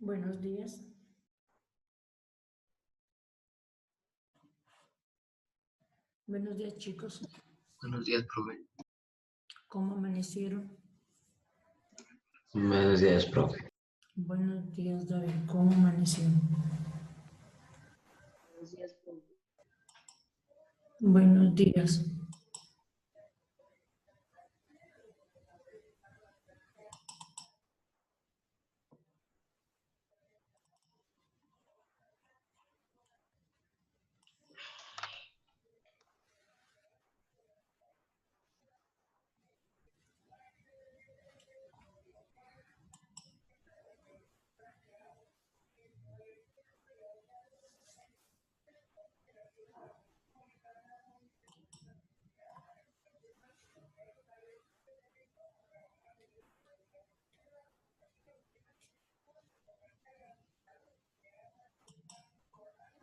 Buenos días. Buenos días, chicos. Buenos días, profe. ¿Cómo amanecieron? Buenos días, profe. Buenos días, David. ¿Cómo amanecieron? Buenos días, profe. Buenos días.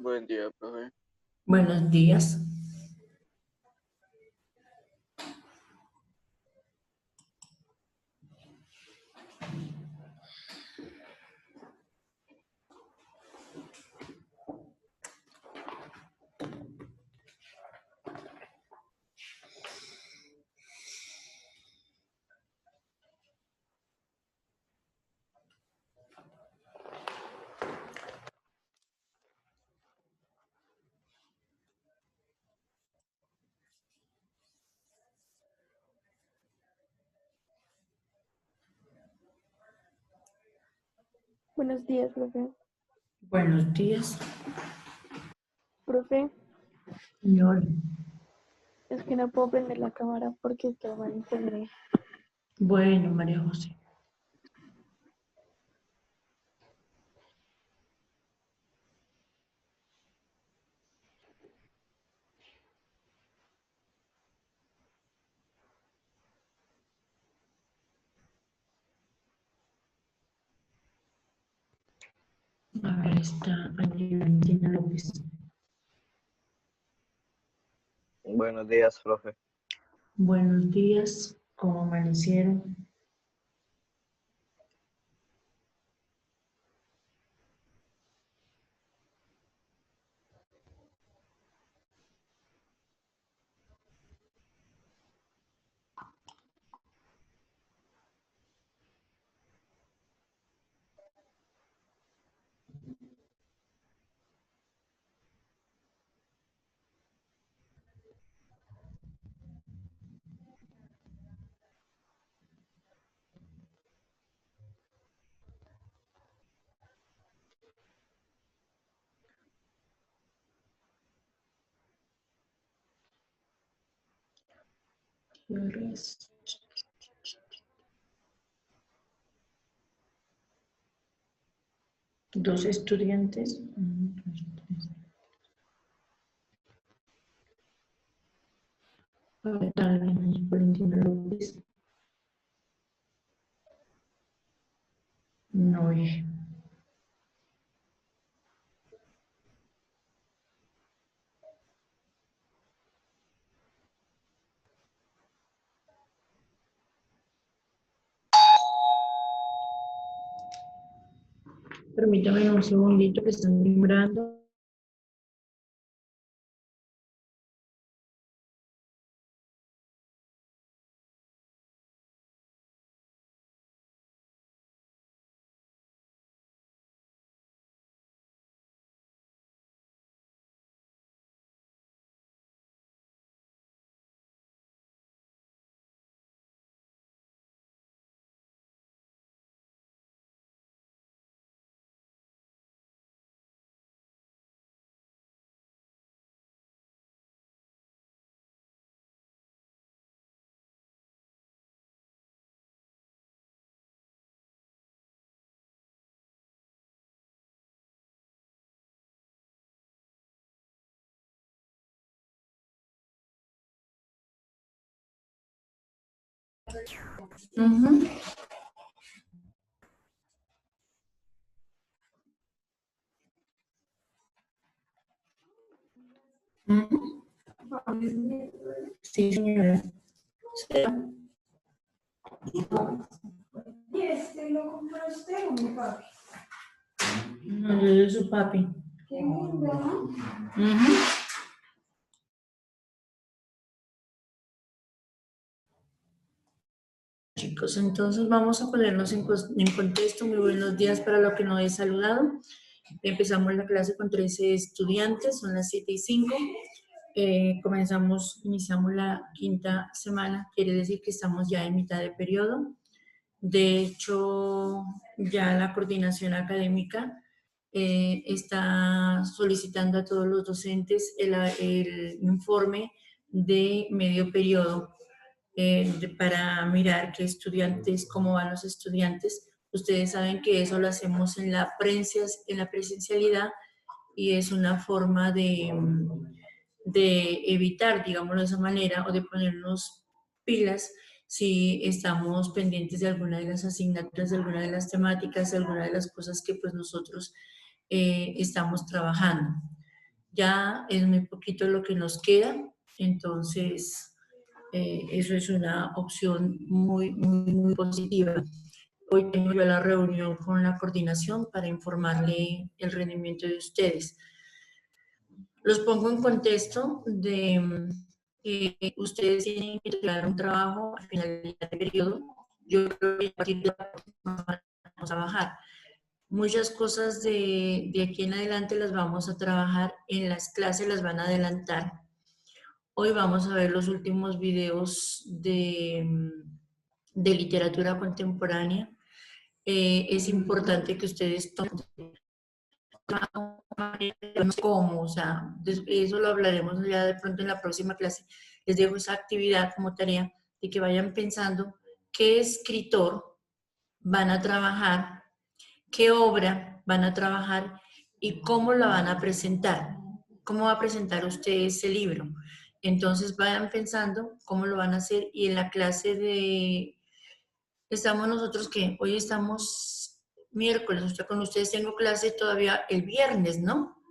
Buen día, profe. Buenos días. Buenos días, profe. Buenos días. Profe, Señor. es que no puedo prender la cámara porque está mal internet. Bueno, María José. A ver, está Angie Valentina López. Buenos días, profe. Buenos días. ¿Cómo amanecieron? ¿Qué hora es? Dos estudiantes. A ver, Angie Valentina López. No es. Permítame un segundito que están vibrando. Ujú. Ujú. Sí, señora. Sí. ¿Y este lo compró usted o mi papi? No, yo soy su papi. Qué lindo, ¿no? Ujú. Chicos, entonces vamos a ponernos en contexto. Muy buenos días para los que no he saludado. Empezamos la clase con 13 estudiantes, son las 7:05. Iniciamos la quinta semana, quiere decir que estamos ya en mitad de periodo. De hecho, ya la coordinación académica está solicitando a todos los docentes el informe de medio periodo para mirar qué estudiantes, cómo van los estudiantes. Ustedes saben que eso lo hacemos en la presencialidad y es una forma de evitar, digámoslo de esa manera, o de ponernos pilas si estamos pendientes de alguna de las asignaturas, de alguna de las temáticas, de alguna de las cosas que pues nosotros estamos trabajando. Ya es muy poquito lo que nos queda, entonces eso es una opción muy positiva. Hoy tengo yo la reunión con la coordinación para informarle el rendimiento de ustedes. Los pongo en contexto de que ustedes tienen que entregar un trabajo al final del periodo. Yo creo que a partir de la próxima semana vamos a trabajar. Muchas cosas de aquí en adelante las vamos a trabajar en las clases, las van a adelantar. Hoy vamos a ver los últimos videos de literatura contemporánea. Es importante que ustedes tomen cómo, o sea, eso lo hablaremos ya de pronto en la próxima clase. Les dejo esa actividad como tarea de que vayan pensando qué escritor van a trabajar, qué obra van a trabajar y cómo la van a presentar. ¿Cómo va a presentar usted ese libro? Entonces vayan pensando cómo lo van a hacer y en la clase estamos nosotros que hoy estamos miércoles, o sea, con ustedes tengo clase todavía el viernes, ¿no?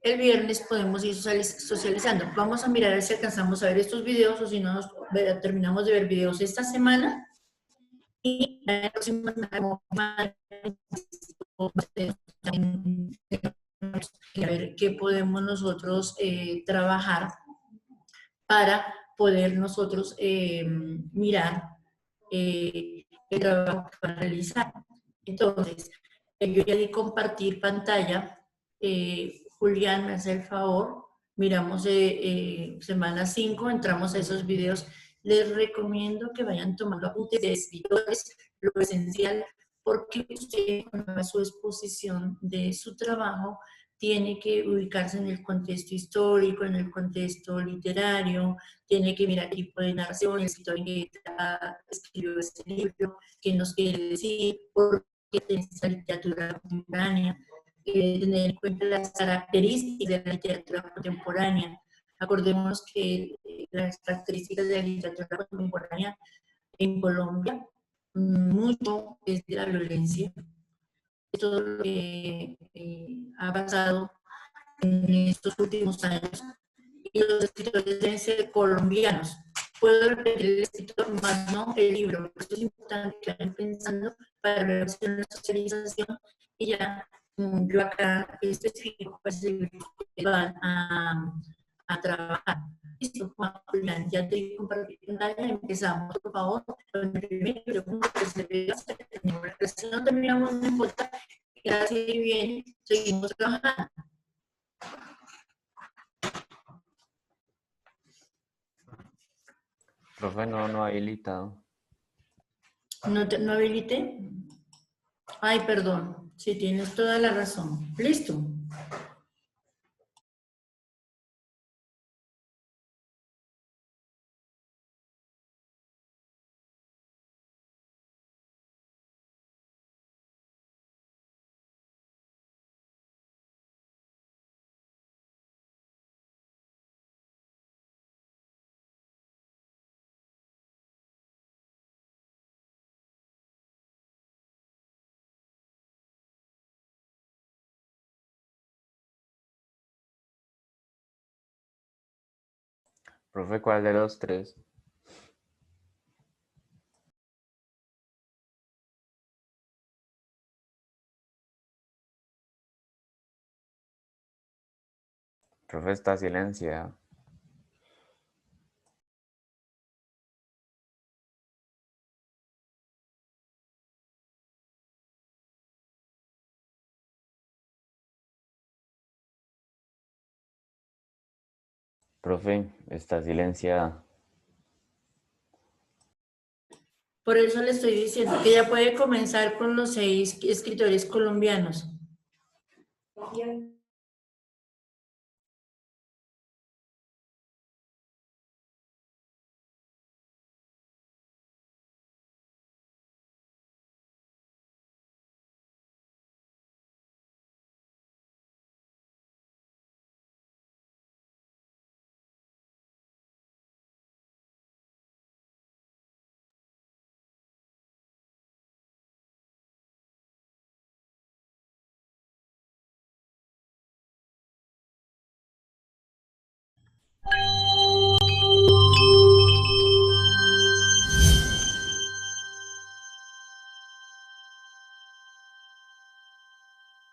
El viernes podemos ir socializando. Vamos a mirar a ver si alcanzamos a ver estos videos o si no terminamos de ver videos esta semana y la próxima semana a ver qué podemos nosotros trabajar para poder nosotros mirar el trabajo que van a realizar. Entonces, yo ya di compartir pantalla. Julián, me hace el favor. Miramos semana 5, entramos a esos videos. Les recomiendo que vayan tomando apuntes de escritores, lo esencial, porque usted, cuando haga su exposición de su trabajo, tiene que ubicarse en el contexto histórico, en el contexto literario, tiene que mirar qué tipo de narración, el escritor que escribió este libro, qué nos quiere decir, por qué tiene esta literatura contemporánea, tener en cuenta las características de la literatura contemporánea. Acordémonos que las características de la literatura contemporánea en Colombia, mucho es de la violencia, de todo lo que ha pasado en estos últimos años y los escritores deben ser colombianos. Puedo repetir el escritor, más no el libro. Esto es importante que vayan pensando para ver una socialización y ya yo acá especifico pues, que van a trabajar. Listo, Julián, ya te compartí pantalla, empezamos, por favor, con el primer pregunta que se ve, si no terminamos, no importa, gracias y bien, seguimos trabajando. Profe, no habilitado. ¿No habilité? Ay, perdón. Sí, tienes toda la razón. Listo. Profe, ¿cuál de los tres? Profe, está silenciado. Profe, está silenciada. Por eso le estoy diciendo que ya puede comenzar con los 6 escritores colombianos.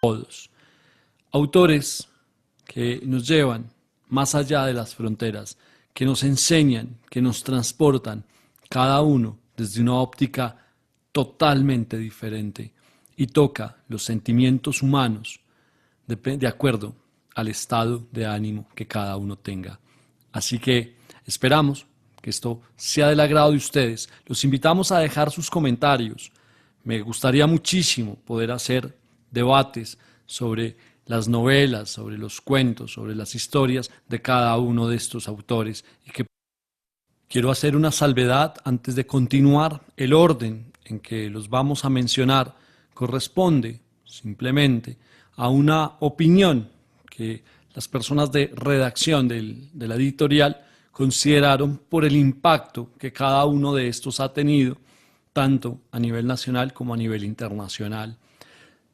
Todos. Autores que nos llevan más allá de las fronteras, que nos enseñan, que nos transportan, cada uno desde una óptica totalmente diferente y toca los sentimientos humanos de acuerdo al estado de ánimo que cada uno tenga. Así que esperamos que esto sea del agrado de ustedes. Los invitamos a dejar sus comentarios. Me gustaría muchísimo poder hacer debates sobre las novelas, sobre los cuentos, sobre las historias de cada uno de estos autores. Y que quiero hacer una salvedad antes de continuar. El orden en que los vamos a mencionar corresponde simplemente a una opinión que las personas de redacción de la editorial consideraron por el impacto que cada uno de estos ha tenido, tanto a nivel nacional como a nivel internacional.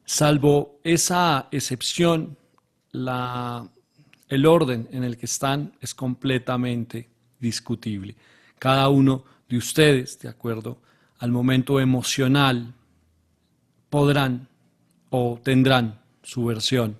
Salvo esa excepción, el orden en el que están es completamente discutible. Cada uno de ustedes, de acuerdo al momento emocional, podrán o tendrán su versión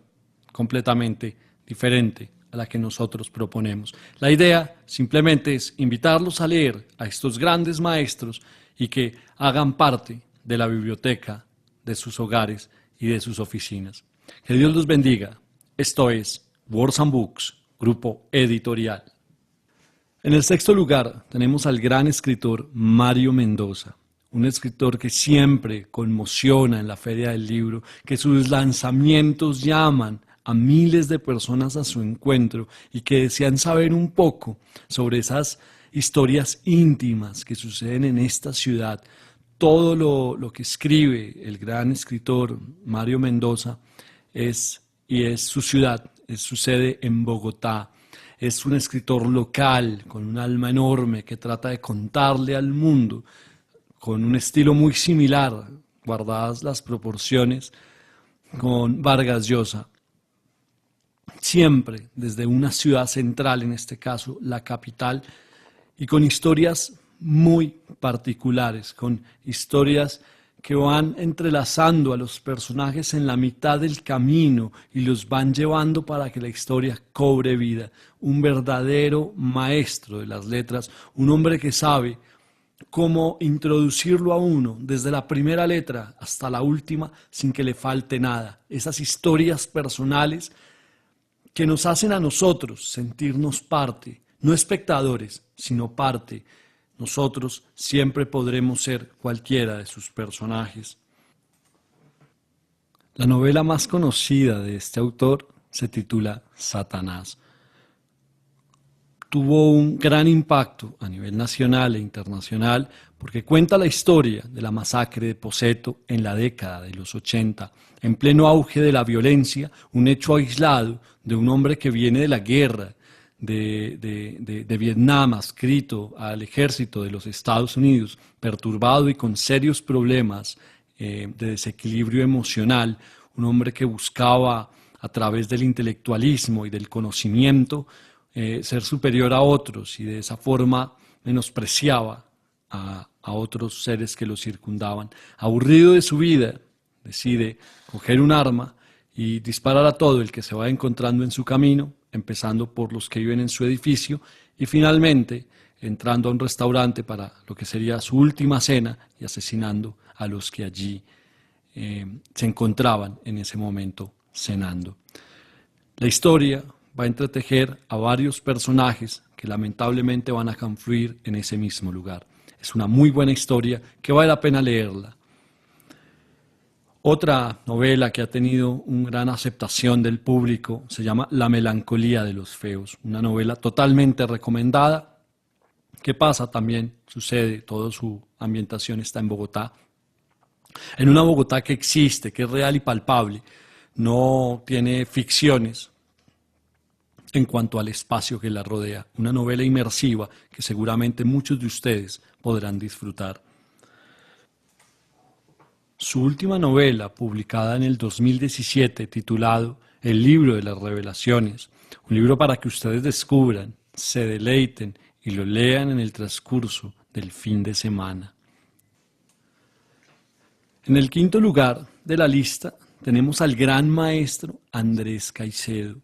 completamente diferente a la que nosotros proponemos. La idea simplemente es invitarlos a leer a estos grandes maestros y que hagan parte de la biblioteca de sus hogares y de sus oficinas. Que Dios los bendiga. Esto es Words and Books, Grupo Editorial. En el sexto lugar tenemos al gran escritor Mario Mendoza, un escritor que siempre conmociona en la Feria del Libro, que sus lanzamientos llaman a miles de personas a su encuentro y que desean saber un poco sobre esas historias íntimas que suceden en esta ciudad. Todo lo que escribe el gran escritor Mario Mendoza es su ciudad, es su sede en Bogotá. Es un escritor local con un alma enorme que trata de contarle al mundo con un estilo muy similar, guardadas las proporciones, con Vargas Llosa. Siempre desde una ciudad central, en este caso la capital, y con historias muy particulares, con historias que van entrelazando a los personajes en la mitad del camino y los van llevando para que la historia cobre vida. Un verdadero maestro de las letras, un hombre que sabe cómo introducirlo a uno desde la primera letra hasta la última sin que le falte nada. Esas historias personales que nos hacen a nosotros sentirnos parte, no espectadores, sino parte. Nosotros siempre podremos ser cualquiera de sus personajes. La novela más conocida de este autor se titula Satanás. Tuvo un gran impacto a nivel nacional e internacional porque cuenta la historia de la masacre de Poseto en la década de los 80, en pleno auge de la violencia, un hecho aislado de un hombre que viene de la guerra de Vietnam, adscrito al ejército de los Estados Unidos, perturbado y con serios problemas de desequilibrio emocional, un hombre que buscaba a través del intelectualismo y del conocimiento ser superior a otros y de esa forma menospreciaba a otros seres que lo circundaban. Aburrido de su vida, decide coger un arma y disparar a todo el que se va encontrando en su camino, empezando por los que viven en su edificio y finalmente entrando a un restaurante para lo que sería su última cena y asesinando a los que allí se encontraban en ese momento cenando. La historia va a entretejer a varios personajes que lamentablemente van a confluir en ese mismo lugar. Es una muy buena historia que vale la pena leerla. Otra novela que ha tenido una gran aceptación del público se llama La melancolía de los feos, una novela totalmente recomendada. ¿Qué pasa? También sucede, toda su ambientación está en Bogotá, en una Bogotá que existe, que es real y palpable, no tiene ficciones en cuanto al espacio que la rodea, una novela inmersiva que seguramente muchos de ustedes podrán disfrutar. Su última novela, publicada en el 2017, titulado El libro de las revelaciones, un libro para que ustedes descubran, se deleiten y lo lean en el transcurso del fin de semana. En el quinto lugar de la lista tenemos al gran maestro Andrés Caicedo,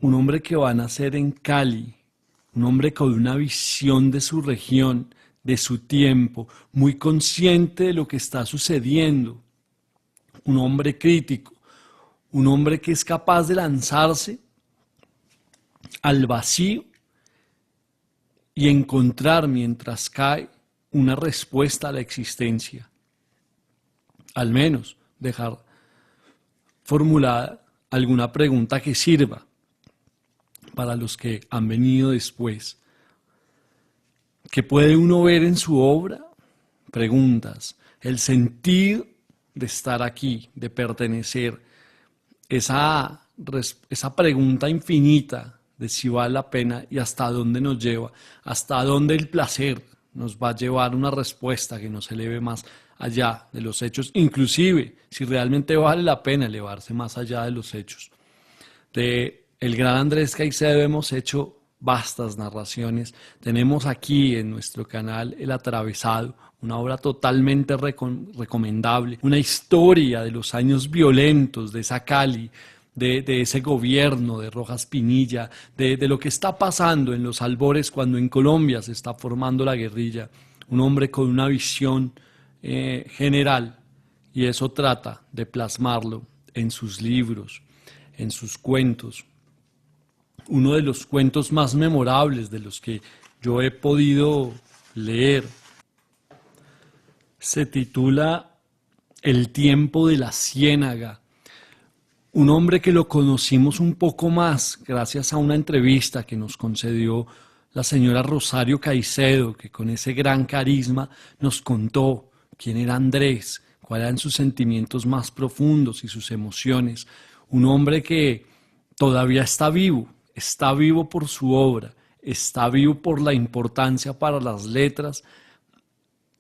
un hombre que va a nacer en Cali, un hombre con una visión de su región, de su tiempo, muy consciente de lo que está sucediendo, un hombre crítico, un hombre que es capaz de lanzarse al vacío y encontrar mientras cae una respuesta a la existencia, al menos dejar formulada alguna pregunta que sirva para los que han venido después. ¿Qué puede uno ver en su obra? Preguntas, el sentido de estar aquí, de pertenecer, esa pregunta infinita de si vale la pena y hasta dónde nos lleva, hasta dónde el placer nos va a llevar una respuesta que nos eleve más allá de los hechos, inclusive si realmente vale la pena elevarse más allá de los hechos. De el gran Andrés Caicedo hemos hecho vastas narraciones. Tenemos aquí en nuestro canal El Atravesado, una obra totalmente recomendable, una historia de los años violentos de esa Cali, de ese gobierno de Rojas Pinilla, de lo que está pasando en los albores cuando en Colombia se está formando la guerrilla. Un hombre con una visión general, y eso trata de plasmarlo en sus libros, en sus cuentos. Uno de los cuentos más memorables de los que yo he podido leer se titula El tiempo de la ciénaga. Un hombre que lo conocimos un poco más gracias a una entrevista que nos concedió la señora Rosario Caicedo, que con ese gran carisma nos contó quién era Andrés, cuáles eran sus sentimientos más profundos y sus emociones. Un hombre que todavía está vivo por su obra, está vivo por la importancia para las letras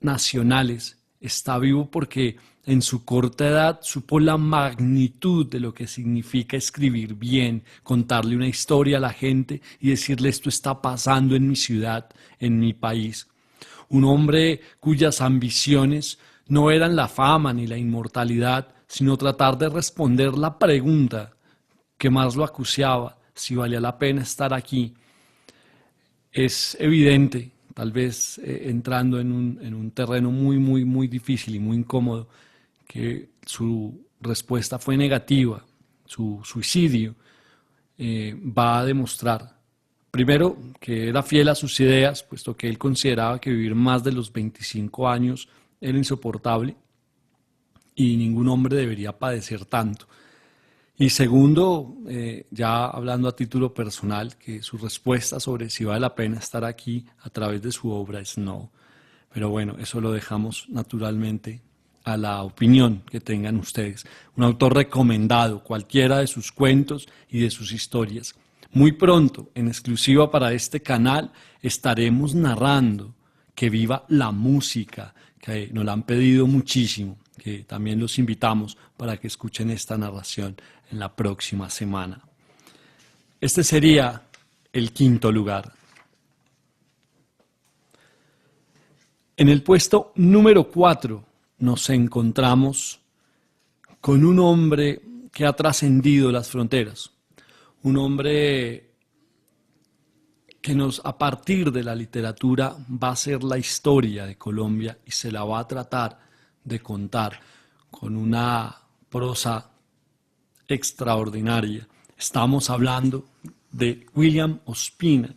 nacionales, está vivo porque en su corta edad supo la magnitud de lo que significa escribir bien, contarle una historia a la gente y decirle esto está pasando en mi ciudad, en mi país. Un hombre cuyas ambiciones no eran la fama ni la inmortalidad, sino tratar de responder la pregunta que más lo acuciaba, si valía la pena estar aquí. Es evidente, tal vez entrando en un terreno muy difícil y muy incómodo, que su respuesta fue negativa. Su suicidio va a demostrar, primero, que era fiel a sus ideas, puesto que él consideraba que vivir más de los 25 años era insoportable y ningún hombre debería padecer tanto. Y segundo, ya hablando a título personal, que su respuesta sobre si vale la pena estar aquí a través de su obra es no. Pero bueno, eso lo dejamos naturalmente a la opinión que tengan ustedes. Un autor recomendado, cualquiera de sus cuentos y de sus historias. Muy pronto, en exclusiva para este canal, estaremos narrando Que viva la música, que nos la han pedido muchísimo, que también los invitamos para que escuchen esta narración en la próxima semana. Este sería el quinto lugar. En el puesto número 4 nos encontramos con un hombre que ha trascendido las fronteras. Un hombre que a partir de la literatura va a ser la historia de Colombia y se la va a tratar de contar con una prosa extraordinaria. Estamos hablando de William Ospina.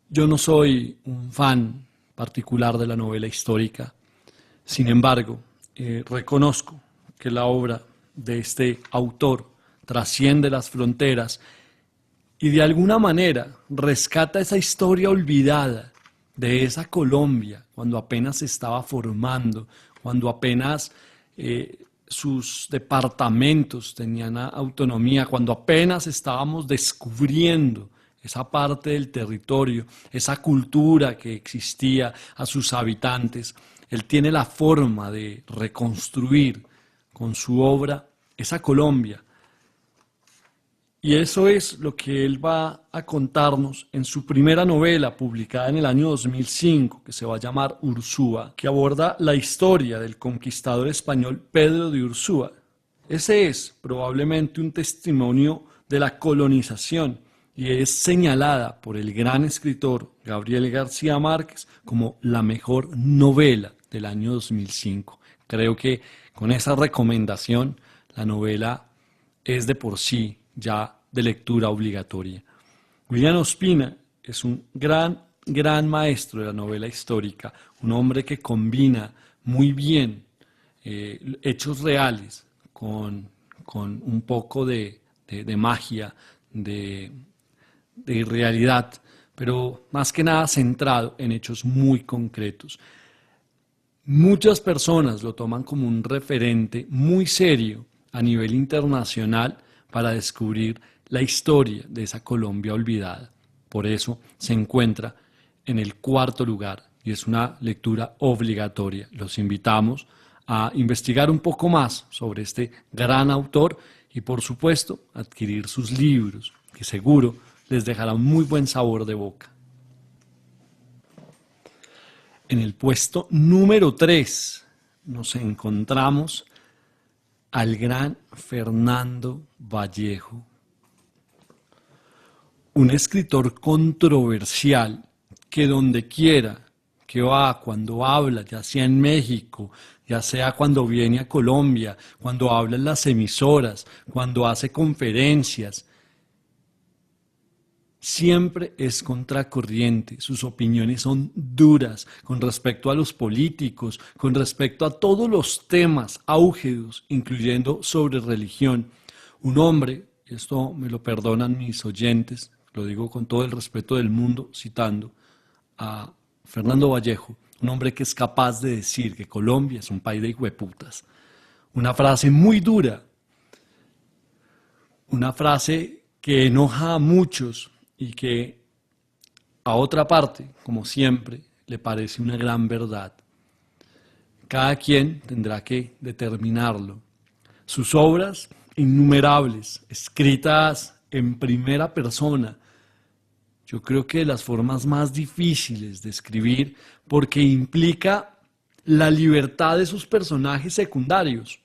Yo no soy un fan particular de la novela histórica, sin embargo, reconozco que la obra de este autor trasciende las fronteras y de alguna manera rescata esa historia olvidada de esa Colombia cuando apenas se estaba formando, cuando apenas sus departamentos tenían autonomía, cuando apenas estábamos descubriendo esa parte del territorio, esa cultura que existía a sus habitantes. Él tiene la forma de reconstruir con su obra esa Colombia. Y eso es lo que él va a contarnos en su primera novela, publicada en el año 2005, que se va a llamar Ursúa, que aborda la historia del conquistador español Pedro de Ursúa. Ese es probablemente un testimonio de la colonización y es señalada por el gran escritor Gabriel García Márquez como la mejor novela del año 2005. Creo que con esa recomendación la novela es de por sí ya de lectura obligatoria. William Ospina es un gran maestro de la novela histórica, un hombre que combina muy bien hechos reales con un poco de magia, de realidad, pero más que nada centrado en hechos muy concretos. Muchas personas lo toman como un referente muy serio a nivel internacional para descubrir la historia de esa Colombia olvidada. Por eso se encuentra en el cuarto lugar y es una lectura obligatoria. Los invitamos a investigar un poco más sobre este gran autor y, por supuesto, adquirir sus libros, que seguro les dejará un muy buen sabor de boca. En el puesto número 3 nos encontramos al gran Fernando Vallejo, un escritor controversial que donde quiera que va, cuando habla, ya sea en México, ya sea cuando viene a Colombia, cuando habla en las emisoras, cuando hace conferencias, siempre es contracorriente. Sus opiniones son duras con respecto a los políticos, con respecto a todos los temas álgidos, incluyendo sobre religión. Un hombre, y esto me lo perdonan mis oyentes, lo digo con todo el respeto del mundo, citando a Fernando Vallejo, un hombre que es capaz de decir que Colombia es un país de hijueputas. Una frase muy dura, una frase que enoja a muchos y que a otra parte, como siempre, le parece una gran verdad. Cada quien tendrá que determinarlo. Sus obras, innumerables, escritas en primera persona, yo creo que de las formas más difíciles de escribir porque implica la libertad de sus personajes secundarios,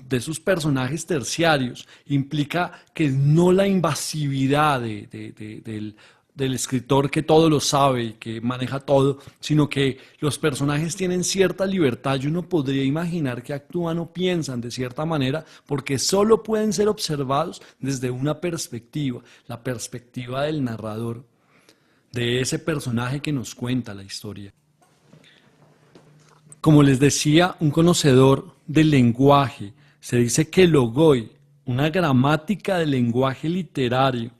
de sus personajes terciarios, implica que no la invasividad del escritor que todo lo sabe y que maneja todo, sino que los personajes tienen cierta libertad y uno podría imaginar que actúan o piensan de cierta manera porque solo pueden ser observados desde una perspectiva, la perspectiva del narrador, de ese personaje que nos cuenta la historia. Como les decía, un conocedor del lenguaje, se dice que Logoy, una gramática del lenguaje literario,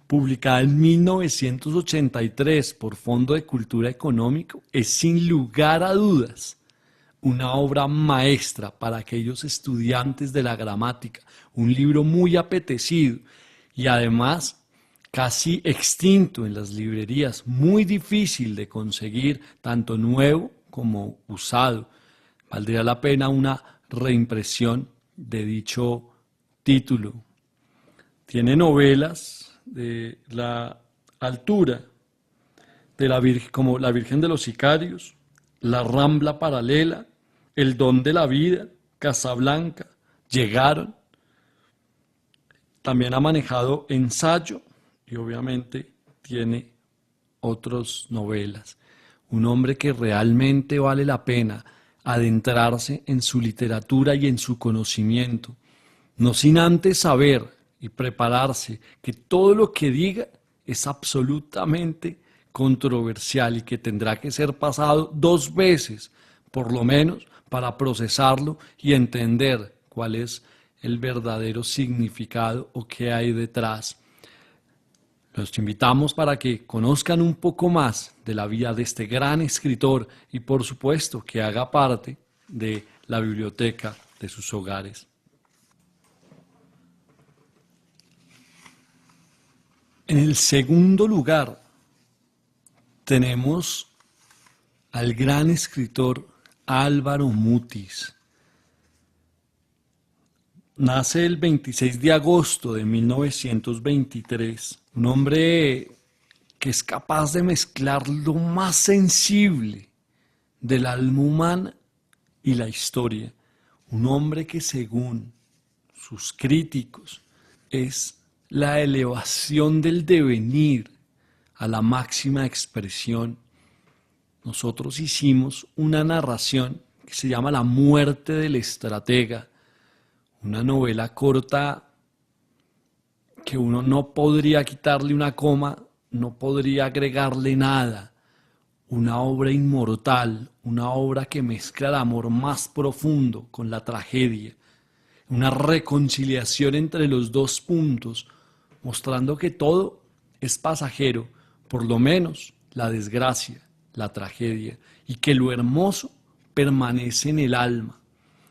publicada en 1983 por Fondo de Cultura Económico, es sin lugar a dudas una obra maestra para aquellos estudiantes de la gramática, un libro muy apetecido y además casi extinto en las librerías, muy difícil de conseguir, tanto nuevo como usado. Valdría la pena una reimpresión de dicho título tiene novelas de la altura de la Virgen, como La Virgen de los Sicarios, La Rambla Paralela, El Don de la Vida, Casablanca, Llegaron. También ha manejado Ensayo y obviamente tiene otras novelas. Un hombre que realmente vale la pena adentrarse en su literatura y en su conocimiento, no sin antes saber y prepararse que todo lo que diga es absolutamente controversial y que tendrá que ser pasado 2 veces, por lo menos, para procesarlo y entender cuál es el verdadero significado o qué hay detrás. Los invitamos para que conozcan un poco más de la vida de este gran escritor y, por supuesto, que haga parte de la biblioteca de sus hogares. En el segundo lugar tenemos al gran escritor Álvaro Mutis. Nace el 26 de agosto de 1923, un hombre que es capaz de mezclar lo más sensible del alma humana y la historia. Un hombre que, según sus críticos, es la elevación del devenir a la máxima expresión. Nosotros hicimos una narración que se llama La muerte del estratega, una novela corta que uno no podría quitarle una coma, no podría agregarle nada. Una obra inmortal, una obra que mezcla el amor más profundo con la tragedia, una reconciliación entre los 2 puntos, mostrando que todo es pasajero, por lo menos la desgracia, la tragedia, y que lo hermoso permanece en el alma.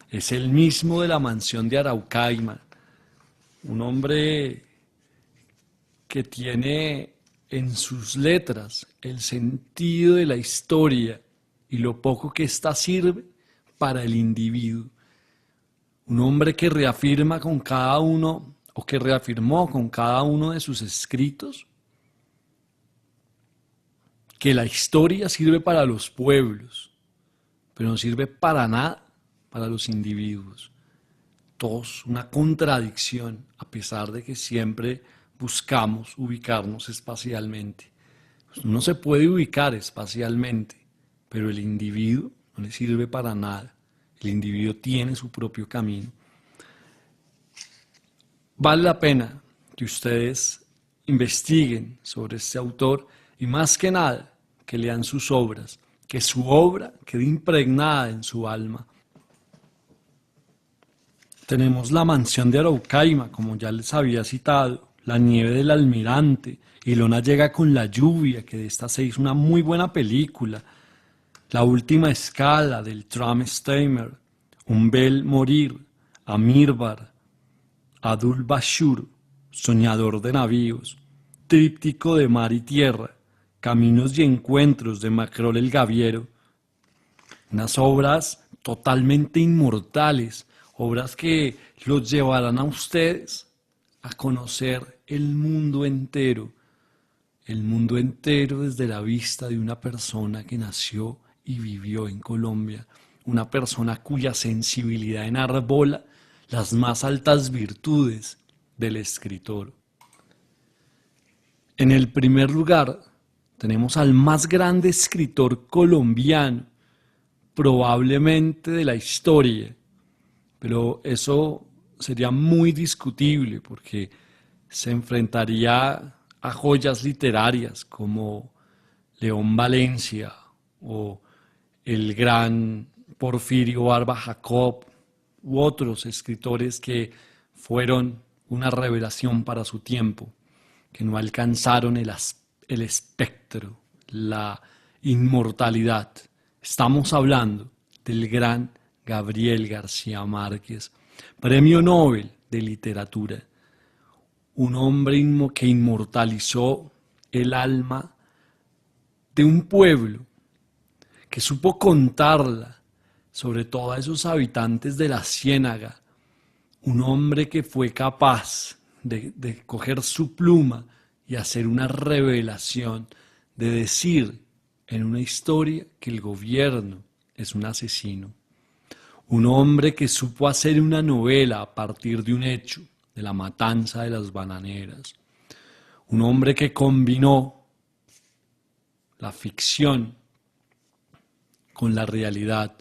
Es el mismo de La mansión de Araucaima, un hombre que tiene en sus letras el sentido de la historia y lo poco que ésta sirve para el individuo. Un hombre que reafirma con cada uno, o que reafirmó con cada uno de sus escritos, que la historia sirve para los pueblos, pero no sirve para nada para los individuos. Todos una contradicción, a pesar de que siempre buscamos ubicarnos espacialmente. Uno se puede ubicar espacialmente, pero el individuo no le sirve para nada. El individuo tiene su propio camino. Vale la pena que ustedes investiguen sobre este autor y, más que nada, que lean sus obras, que su obra quede impregnada en su alma. Tenemos La mansión de Araucaima, como ya les había citado, La nieve del almirante, Ilona llega con la lluvia, que de esta se hizo una muy buena película, La última escala del Tram Steimer, Un bel morir, Amirbar, Adul Bashur, Soñador de navíos, Tríptico de mar y tierra, Caminos y encuentros de Macrol el Gaviero. Unas obras totalmente inmortales, obras que los llevarán a ustedes a conocer el mundo entero desde la vista de una persona que nació y vivió en Colombia, una persona cuya sensibilidad enarbola las más altas virtudes del escritor. En el primer lugar tenemos al más grande escritor colombiano, probablemente de la historia, pero eso sería muy discutible porque se enfrentaría a joyas literarias como León Valencia o el gran Porfirio Barba Jacob u otros escritores que fueron una revelación para su tiempo, que no alcanzaron el espectro, la inmortalidad. Estamos hablando del gran Gabriel García Márquez, Premio Nobel de Literatura, un hombre que inmortalizó el alma de un pueblo, que supo contarla, sobre todo a esos habitantes de la Ciénaga, un hombre que fue capaz de coger su pluma y hacer una revelación, de decir en una historia que el gobierno es un asesino. Un hombre que supo hacer una novela a partir de un hecho, de la matanza de las bananeras. Un hombre que combinó la ficción con la realidad.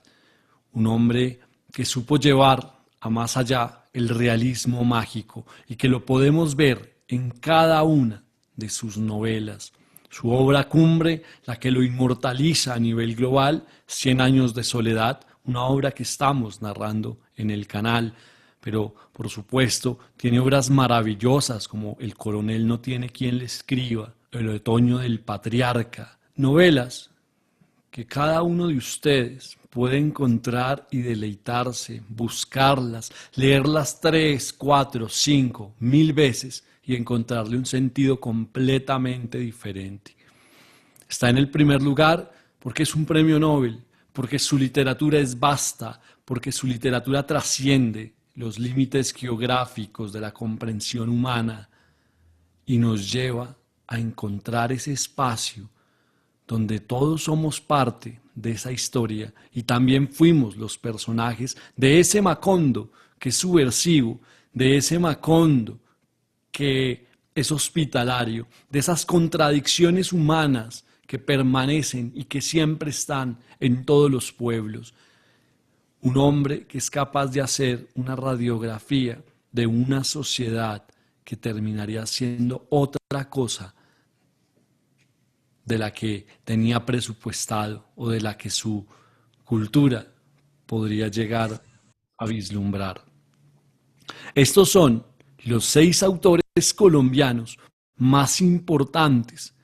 Un hombre que supo llevar a más allá el realismo mágico y que lo podemos ver en cada una de sus novelas. Su obra cumbre, la que lo inmortaliza a nivel global, 100 años de soledad, una obra que estamos narrando en el canal, pero por supuesto tiene obras maravillosas como El coronel no tiene quien le escriba, El otoño del patriarca, novelas que cada uno de ustedes puede encontrar y deleitarse, buscarlas, leerlas 3, 4, 5, 1000 veces y encontrarle un sentido completamente diferente. Está en el primer lugar porque es un premio Nobel, porque su literatura es vasta, porque su literatura trasciende los límites geográficos de la comprensión humana y nos lleva a encontrar ese espacio donde todos somos parte de esa historia y también fuimos los personajes de ese Macondo que es subversivo, de ese Macondo que es hospitalario, de esas contradicciones humanas que permanecen y que siempre están en todos los pueblos. Un hombre que es capaz de hacer una radiografía de una sociedad que terminaría siendo otra cosa de la que tenía presupuestado o de la que su cultura podría llegar a vislumbrar. Estos son los 6 autores colombianos más importantes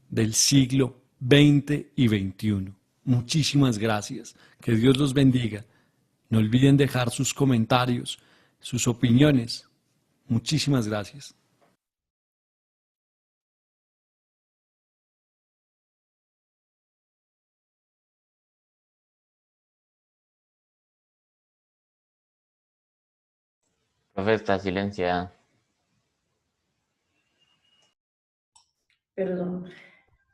del siglo XX y XXI. Muchísimas gracias. Que Dios los bendiga. No olviden dejar sus comentarios, sus opiniones. Muchísimas gracias. Profe, está silenciada. Perdón.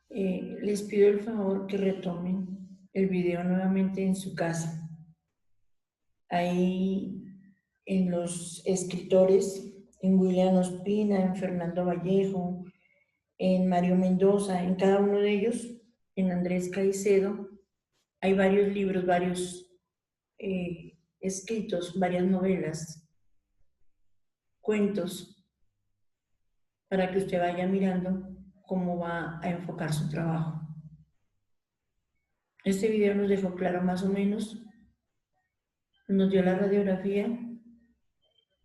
Les pido el favor que retomen el video nuevamente en su casa. Ahí en los escritores, en William Ospina, en Fernando Vallejo, en Mario Mendoza, en cada uno de ellos, en Andrés Caicedo, hay varios libros, varios escritos, varias novelas, cuentos, para que usted vaya mirando cómo va a enfocar su trabajo. Este video nos dejó claro más o menos, nos dio la radiografía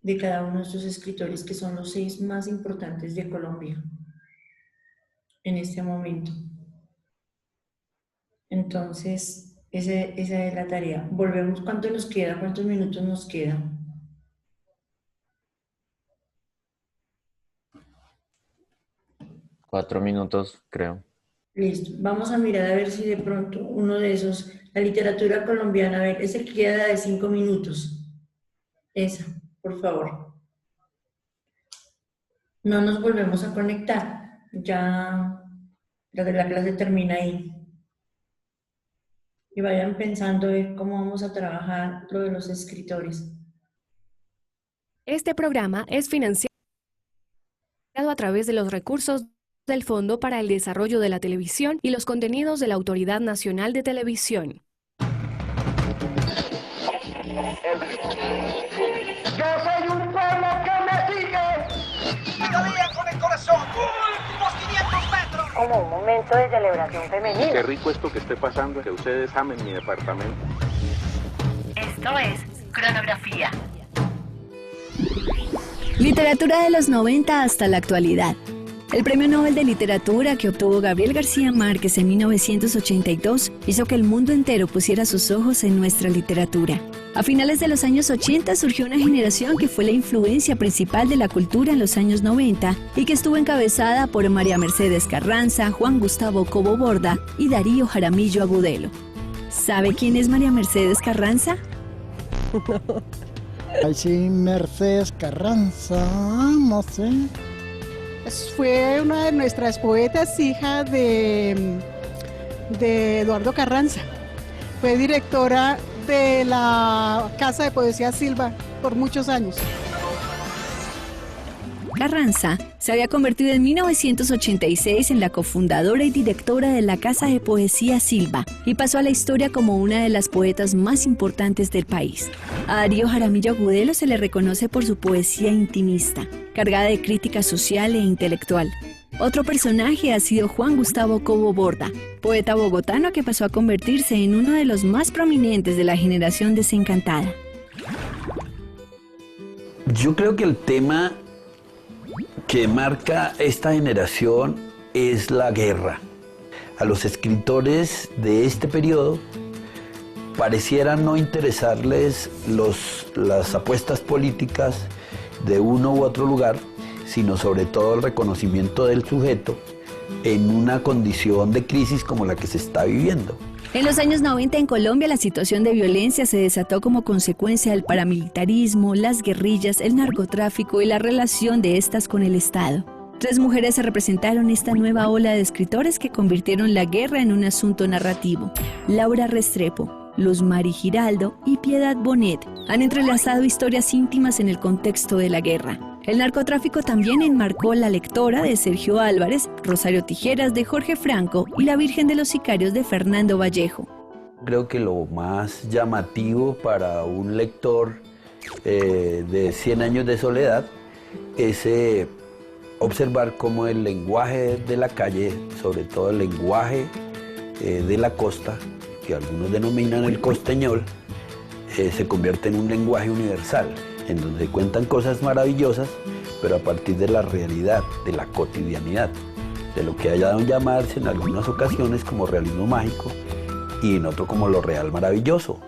de cada uno de estos escritores que son los 6 más importantes de Colombia en este momento. Entonces, esa es la tarea. Volvemos, ¿cuánto nos queda? ¿Cuántos minutos nos quedan? Cuatro minutos, creo. Listo. Vamos a mirar a ver si de pronto uno de esos, la literatura colombiana, a ver, ese que queda de 5 minutos. Esa, por favor. No nos volvemos a conectar. Ya la clase termina ahí. Y vayan pensando en cómo vamos a trabajar lo de los escritores. Este programa es financiado a través de los recursos del Fondo para el Desarrollo de la Televisión y los contenidos de la Autoridad Nacional de Televisión. Yo soy un pueblo que me sigue. Todavía con el corazón. ¡Unos 500 metros! Como un momento de celebración femenina. Qué rico esto que esté pasando, que ustedes amen mi departamento. Esto es Cronografía. Literatura de los 90 hasta la actualidad. El Premio Nobel de Literatura que obtuvo Gabriel García Márquez en 1982 hizo que el mundo entero pusiera sus ojos en nuestra literatura. A finales de los años 80 surgió una generación que fue la influencia principal de la cultura en los años 90 y que estuvo encabezada por María Mercedes Carranza, Juan Gustavo Cobo Borda y Darío Jaramillo Agudelo. ¿Sabe quién es María Mercedes Carranza? Ay, sí, Mercedes Carranza, no sé. Fue una de nuestras poetas, hija de Eduardo Carranza. Fue directora de la Casa de Poesía Silva por muchos años. Carranza se había convertido en 1986 en la cofundadora y directora de la Casa de Poesía Silva y pasó a la historia como una de las poetas más importantes del país. A Darío Jaramillo Agudelo se le reconoce por su poesía intimista, cargada de crítica social e intelectual. Otro personaje ha sido Juan Gustavo Cobo Borda, poeta bogotano que pasó a convertirse en uno de los más prominentes de la generación desencantada. Yo creo que el tema que marca esta generación es la guerra. A los escritores de este periodo pareciera no interesarles las apuestas políticas de uno u otro lugar, sino sobre todo el reconocimiento del sujeto en una condición de crisis como la que se está viviendo. En los años 90 en Colombia la situación de violencia se desató como consecuencia del paramilitarismo, las guerrillas, el narcotráfico y la relación de estas con el Estado. 3 mujeres se representaron esta nueva ola de escritores que convirtieron la guerra en un asunto narrativo. Laura Restrepo, Luz Mari Giraldo y Piedad Bonet han entrelazado historias íntimas en el contexto de la guerra. El narcotráfico también enmarcó La Lectora de Sergio Álvarez, Rosario Tijeras de Jorge Franco y La Virgen de los Sicarios de Fernando Vallejo. Creo que lo más llamativo para un lector de 100 años de soledad es observar cómo el lenguaje de la calle, sobre todo el lenguaje de la costa, que algunos denominan el costeñol, se convierte en un lenguaje universal, en donde cuentan cosas maravillosas, pero a partir de la realidad, de la cotidianidad, de lo que haya de llamarse en algunas ocasiones como realismo mágico y en otro como lo real maravilloso.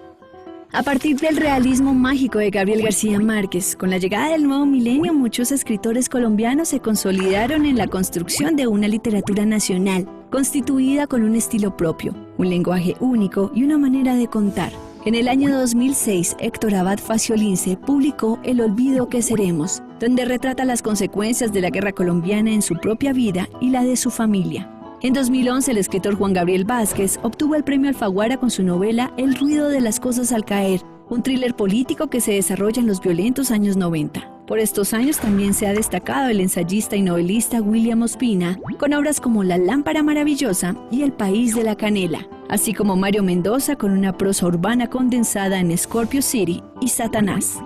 A partir del realismo mágico de Gabriel García Márquez, con la llegada del nuevo milenio, muchos escritores colombianos se consolidaron en la construcción de una literatura nacional, constituida con un estilo propio, un lenguaje único y una manera de contar. En el año 2006, Héctor Abad Faciolince publicó El olvido que seremos, donde retrata las consecuencias de la guerra colombiana en su propia vida y la de su familia. En 2011, el escritor Juan Gabriel Vázquez obtuvo el premio Alfaguara con su novela El ruido de las cosas al caer, un thriller político que se desarrolla en los violentos años 90. Por estos años también se ha destacado el ensayista y novelista William Ospina, con obras como La lámpara maravillosa y El país de la canela, así como Mario Mendoza con una prosa urbana condensada en Scorpio City y Satanás.